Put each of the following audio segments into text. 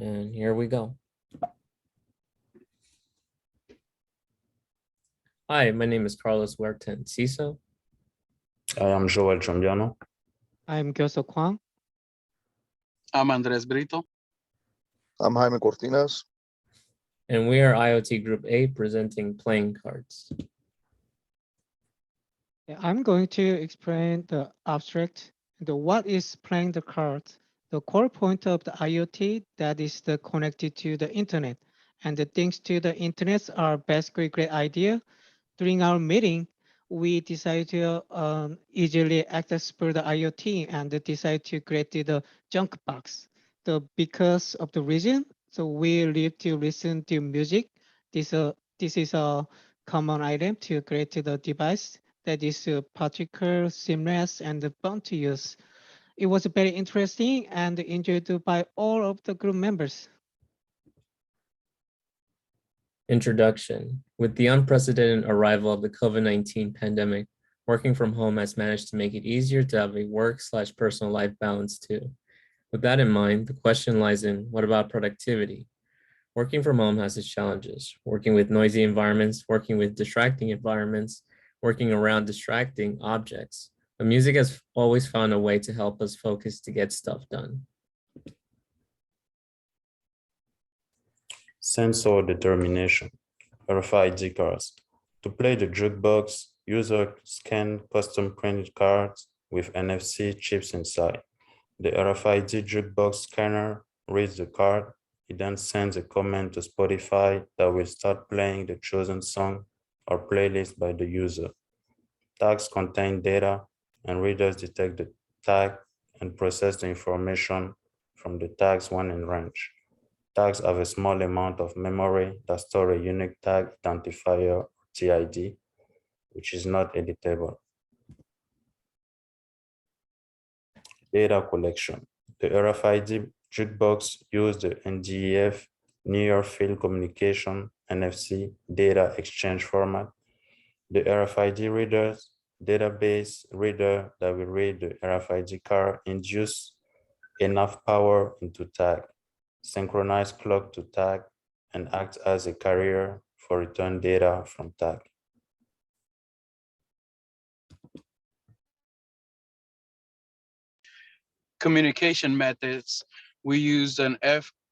And here we go. Hi, my name is Carlos Huerta Enciso. I am Joel Chambiano. I'm Gyoso Kwang. I'm Andres Brito. I'm Jaime Cortinas. And we are IoT Group A presenting playing cards. I'm going to explain the abstract, what is playing the cards, the core point of the IoT that is connected to the internet, and the things to the internet are basically great idea. During our meeting, we decided to easily accessible the IoT and decide to create the junk box. Because of the reason, so we live to listen to music. This is a common item to create the device that is particular, seamless, and fun to use. It was very interesting and enjoyed by all of the group members. Introduction. With the unprecedented arrival of the COVID-19 pandemic, working from home has managed to make it easier to have a work/personal life balance too. With that in mind, the question lies in, what about productivity? Working from home has its challenges, working with noisy environments, working with distracting environments, working around distracting objects. But music has always found a way to help us focus to get stuff done. Sensor determination, RFID cards. To play the jukebox, users scan custom printed cards with NFC chips inside. The RFID jukebox scanner reads the card. It then sends a command to Spotify that will start playing the chosen song or playlist by the user. Tags contain data, and readers detect the tag and process the information from the tags when in range. Tags have a small amount of memory that store a unique tag identifier, TID, which is not editable. Data collection. The RFID jukebox uses the NDEF, Near Field Communication, NFC data exchange format. The RFID readers, database reader that will read the RFID card induce enough power into tag, synchronize clock to tag, and act as a carrier for return data from tag. Communication methods. We used an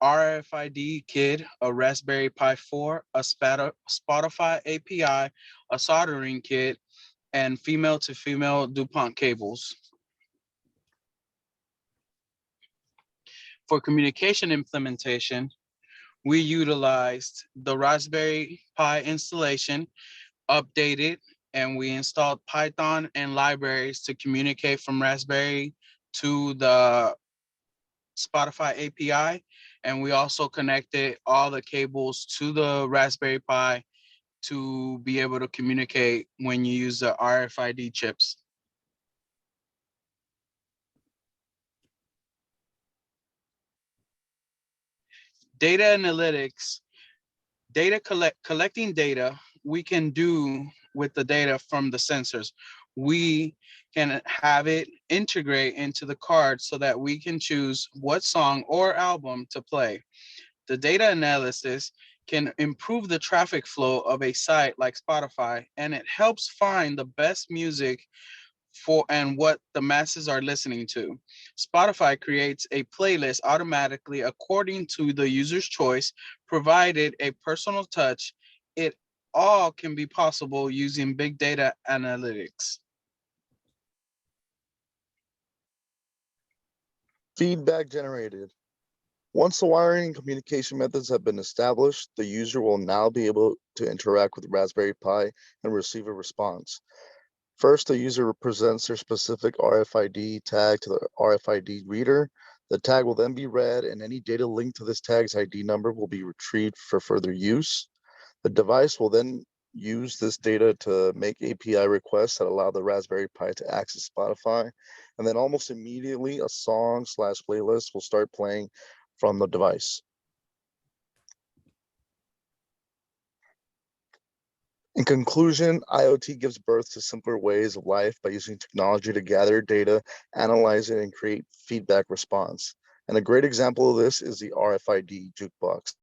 RFID kit, a Raspberry Pi 4, a Spotify API, a soldering kit, and female-to-female DuPont cables. For communication implementation, we utilized the Raspberry Pi installation, updated, and we installed Python and libraries to communicate from Raspberry to the Spotify API. And we also connected all the cables to the Raspberry Pi to be able to communicate when you use the RFID chips. Data analytics, collecting data, we can do with the data from the sensors. We can have it integrate into the card so that we can choose what song or album to play. The data analysis can improve the traffic flow of a site like Spotify, and it helps find the best music for and what the masses are listening to. Spotify creates a playlist automatically according to the user's choice, provided a personal touch. It all can be possible using big data analytics. Feedback generated. Once the wiring and communication methods have been established, the user will now be able to interact with Raspberry Pi and receive a response. First, the user presents their specific RFID tag to the RFID reader. The tag will then be read, and any data linked to this tag's ID number will be retrieved for further use. The device will then use this data to make API requests that allow the Raspberry Pi to access Spotify. And then almost immediately, a song/playlist will start playing from the device. In conclusion, IoT gives birth to simpler ways of life by using technology to gather data, analyze it, and create feedback response. And a great example of this is the RFID jukebox.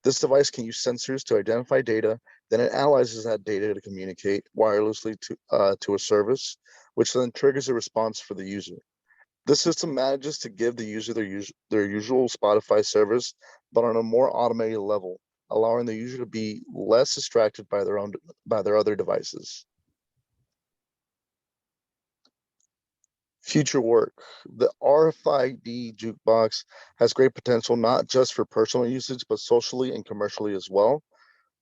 This device can use sensors to identify data, then it analyzes that data to communicate wirelessly to a service, which then triggers a response for the user. This system manages to give the user their usual Spotify service, but on a more automated level, allowing the user to be less distracted by their other devices. Future work. The RFID jukebox has great potential not just for personal usage, but socially and commercially as well.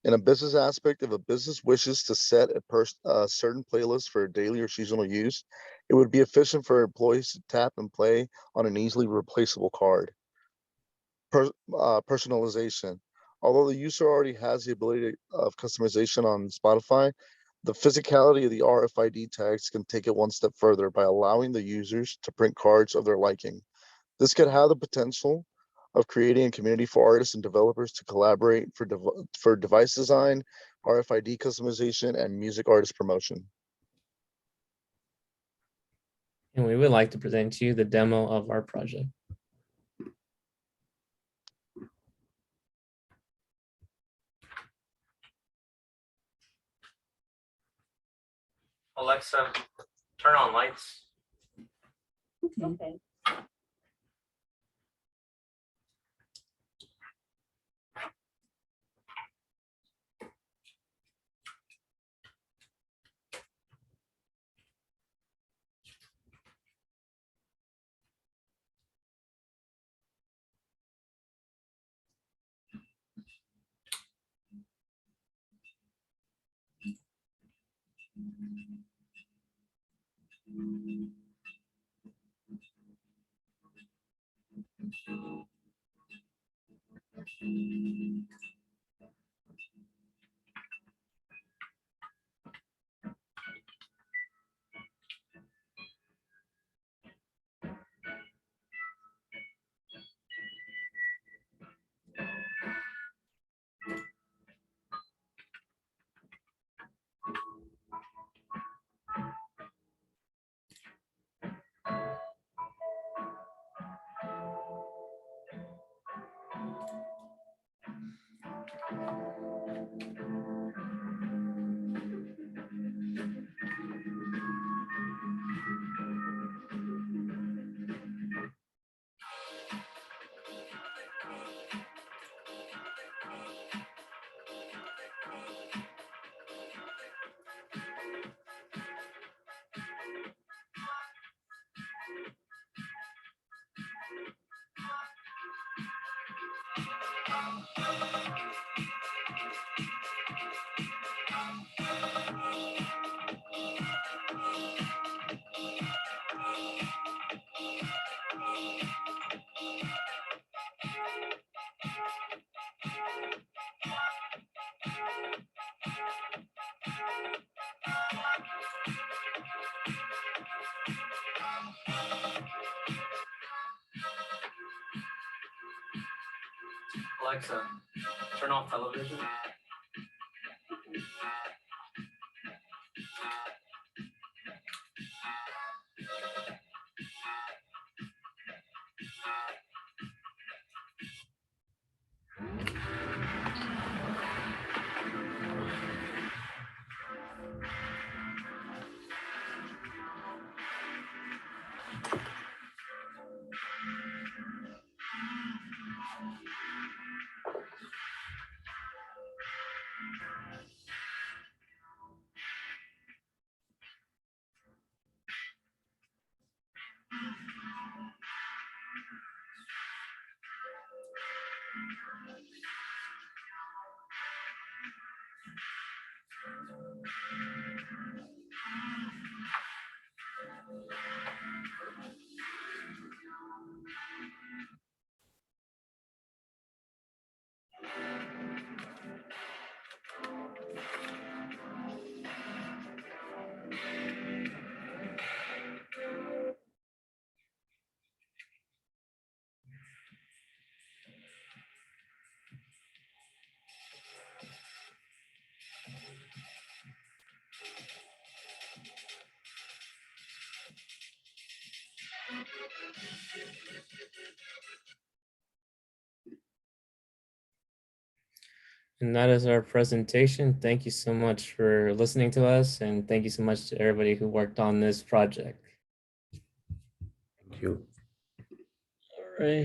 In a business aspect, if a business wishes to set a certain playlist for daily or seasonal use, it would be efficient for employees to tap and play on an easily replaceable card. Personalization. Although the user already has the ability of customization on Spotify, the physicality of the RFID tags can take it one step further by allowing the users to print cards of their liking. This could have the potential of creating a community for artists and developers to collaborate for device design, RFID customization, and music artist promotion. And we would like to present to you the demo of our project. Alexa, turn on lights. Okay. Alexa, turn off television. And that is our presentation. Thank you so much for listening to us, and thank you so much to everybody who worked on this project. Thank you. All right.